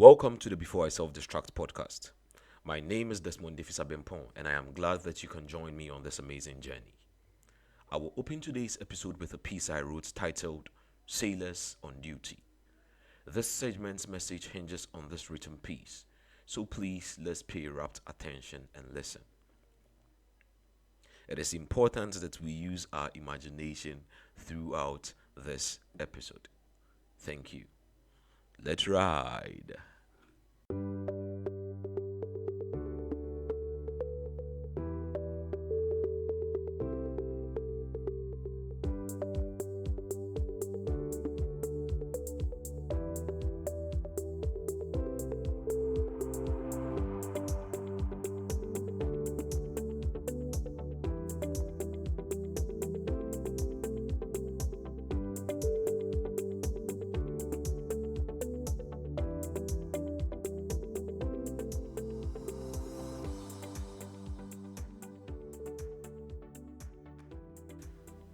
Welcome to the Before I Self-Destruct podcast. My name is Desmond Defisa Bempon, and I am glad that you can join me on this amazing journey. I will open today's episode with a piece I wrote titled Sailors on Duty. This segment's message hinges on this written piece, so please let's pay rapt attention and listen. It is important that we use our imagination throughout this episode. Thank you. Let's ride.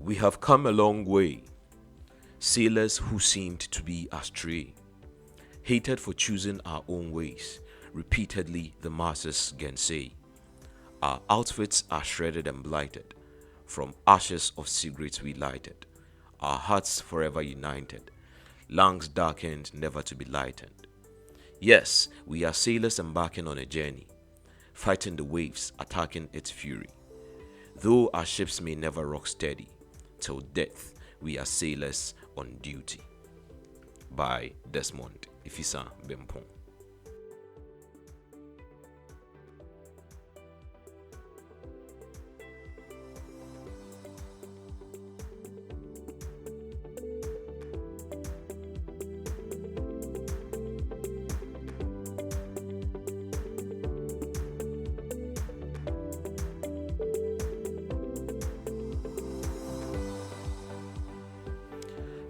We have come a long way. Sailors who seemed to be astray, hated for choosing our own ways. Repeatedly, the masses gainsay. Our outfits are shredded and blighted. From ashes of cigarettes we lighted. Our hearts forever united. Lungs darkened, never to be lightened. Yes, we are sailors embarking on a journey, fighting the waves, attacking its fury. Though our ships may never rock steady, till death we are sailors on duty. By Desmond Ifisa Bempon.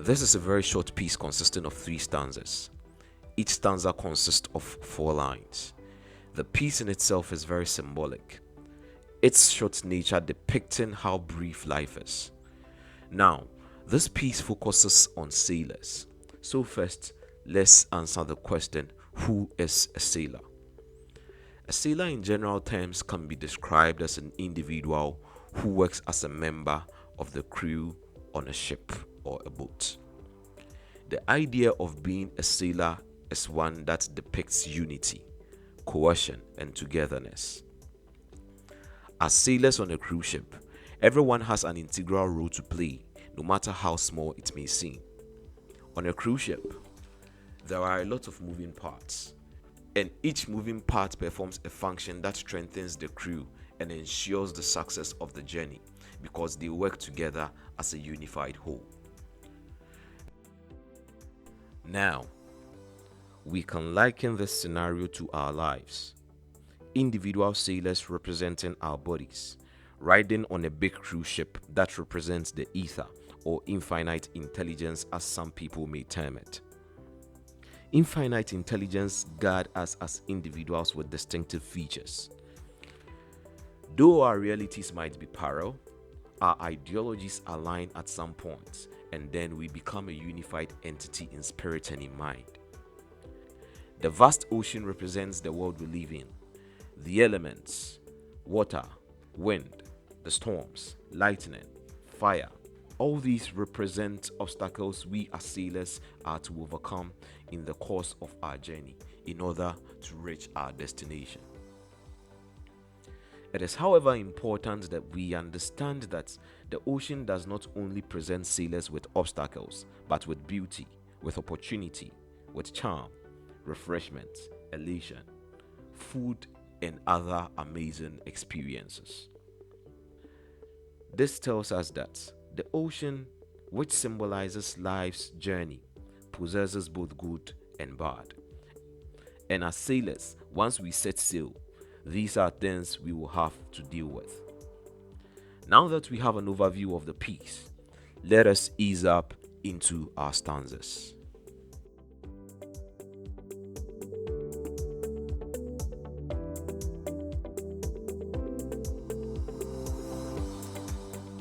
This is a very short piece consisting of 3 stanzas. Each stanza consists of 4 lines. The piece in itself is very symbolic, its short nature depicting how brief life is. Now, this piece focuses on sailors. So first, let's answer the question, who is a sailor? A sailor in general terms can be described as an individual who works as a member of the crew on a ship or a boat. The idea of being a sailor is one that depicts unity, cohesion, and togetherness. As sailors on a cruise ship, everyone has an integral role to play, no matter how small it may seem. On a cruise ship, there are a lot of moving parts, and each moving part performs a function that strengthens the crew and ensures the success of the journey because they work together as a unified whole. Now, we can liken this scenario to our lives. Individual sailors representing our bodies, riding on a big cruise ship that represents the ether or infinite intelligence as some people may term it. Infinite intelligence guides us as individuals with distinctive features. Though our realities might be parallel, our ideologies align at some point, and then we become a unified entity in spirit and in mind. The vast ocean represents the world we live in. The elements, water, wind, the storms, lightning, fire, all these represent obstacles we as sailors are to overcome in the course of our journey in order to reach our destination. It is, however, important that we understand that the ocean does not only present sailors with obstacles, but with beauty, with opportunity, with charm, refreshment, elation, food, and other amazing experiences. This tells us that the ocean, which symbolizes life's journey, possesses both good and bad. And as sailors, once we set sail, these are things we will have to deal with. Now that we have an overview of the piece, let us ease up into our stanzas.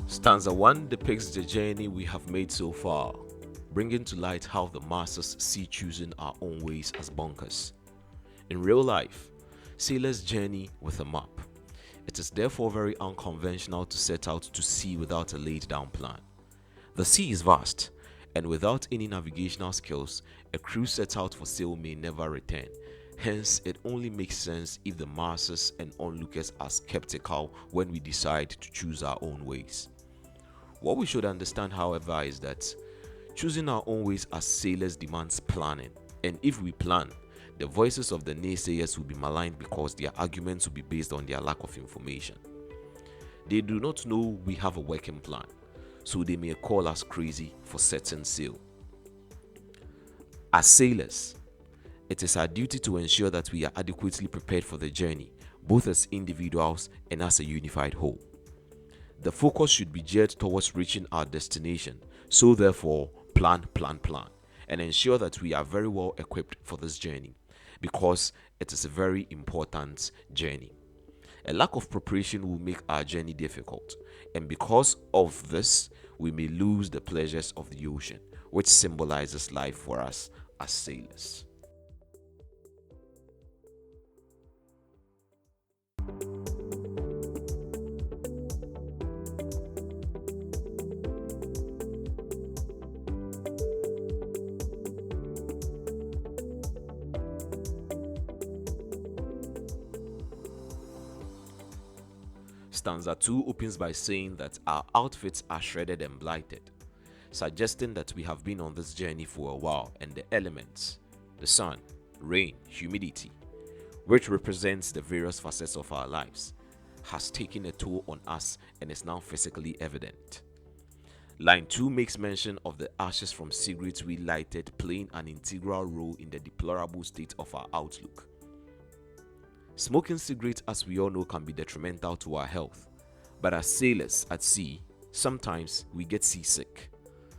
Stanza 1 depicts the journey we have made so far, bringing to light how the masses see choosing our own ways as bonkers. In real life, sailors journey with a map. It is therefore very unconventional to set out to sea without a laid down plan. The sea is vast, and without any navigational skills, a crew set out for sail may never return. Hence, it only makes sense if the masses and onlookers are skeptical when we decide to choose our own ways. What we should understand, however, is that choosing our own ways as sailors demands planning, and if we plan, the voices of the naysayers will be maligned because their arguments will be based on their lack of information. They do not know we have a working plan, so they may call us crazy for setting sail. As sailors, it is our duty to ensure that we are adequately prepared for the journey, both as individuals and as a unified whole. The focus should be geared towards reaching our destination, so therefore, plan, and ensure that we are very well equipped for this journey, because it is a very important journey. A lack of preparation will make our journey difficult, and because of this, we may lose the pleasures of the ocean, which symbolizes life for us as sailors. Stanza 2 opens by saying that our outfits are shredded and blighted, suggesting that we have been on this journey for a while and the elements, the sun, rain, humidity, which represents the various facets of our lives, has taken a toll on us and is now physically evident. Line 2 makes mention of the ashes from cigarettes we lighted playing an integral role in the deplorable state of our outlook. Smoking cigarettes, as we all know, can be detrimental to our health. But as sailors at sea, sometimes we get seasick,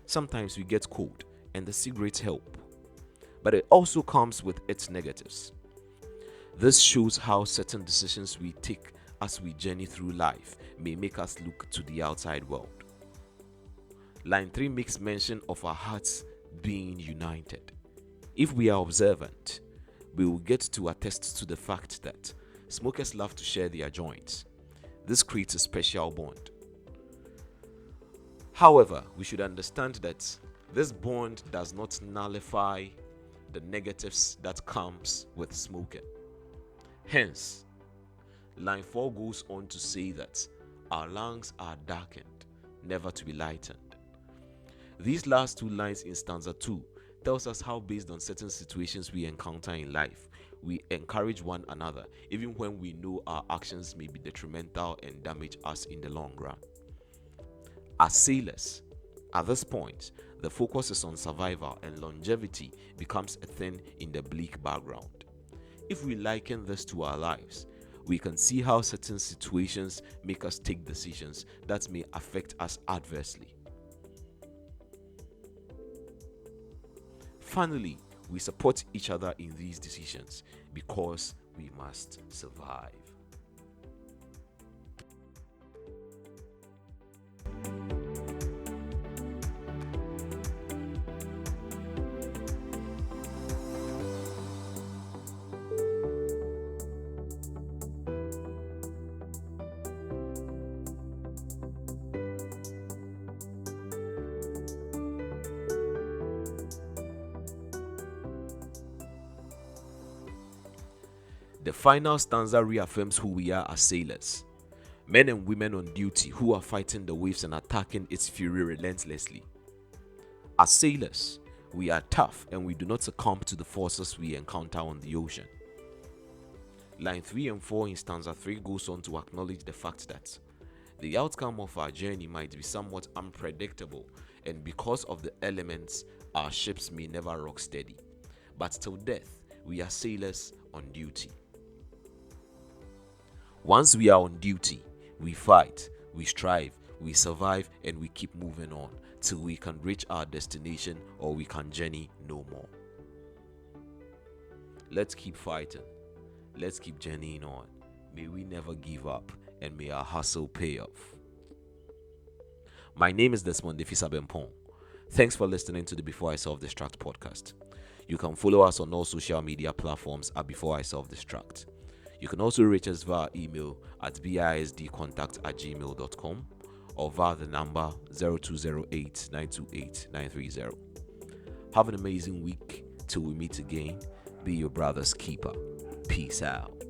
sometimes we get cold, and the cigarettes help. But it also comes with its negatives. This shows how certain decisions we take as we journey through life may make us look to the outside world. Line 3 makes mention of our hearts being united. If we are observant, we will get to attest to the fact that smokers love to share their joints. This creates a special bond. However, we should understand that this bond does not nullify the negatives that comes with smoking. Hence, line 4 goes on to say that our lungs are darkened, never to be lightened. These last two lines in stanza 2 tells us how, based on certain situations we encounter in life, we encourage one another even when we know our actions may be detrimental and damage us in the long run. As sailors, at this point, the focus is on survival and longevity becomes a thing in the bleak background. If we liken this to our lives, we can see how certain situations make us take decisions that may affect us adversely. Finally, we support each other in these decisions because we must survive. The final stanza reaffirms who we are as sailors, men and women on duty who are fighting the waves and attacking its fury relentlessly. As sailors, we are tough and we do not succumb to the forces we encounter on the ocean. Line 3 and 4 in stanza 3 goes on to acknowledge the fact that the outcome of our journey might be somewhat unpredictable, and because of the elements, our ships may never rock steady. But till death, we are sailors on duty. Once we are on duty, we fight, we strive, we survive, and we keep moving on till we can reach our destination or we can journey no more. Let's keep fighting. Let's keep journeying on. May we never give up and may our hustle pay off. My name is Desmond Defisa Bempong. Thanks for listening to the Before I Self-Destruct podcast. You can follow us on all social media platforms at Before I Self-Destruct. You can also reach us via email at bisdcontact@gmail.com or via the number 0208 928 930. Have an amazing week till we meet again. Be your brother's keeper. Peace out.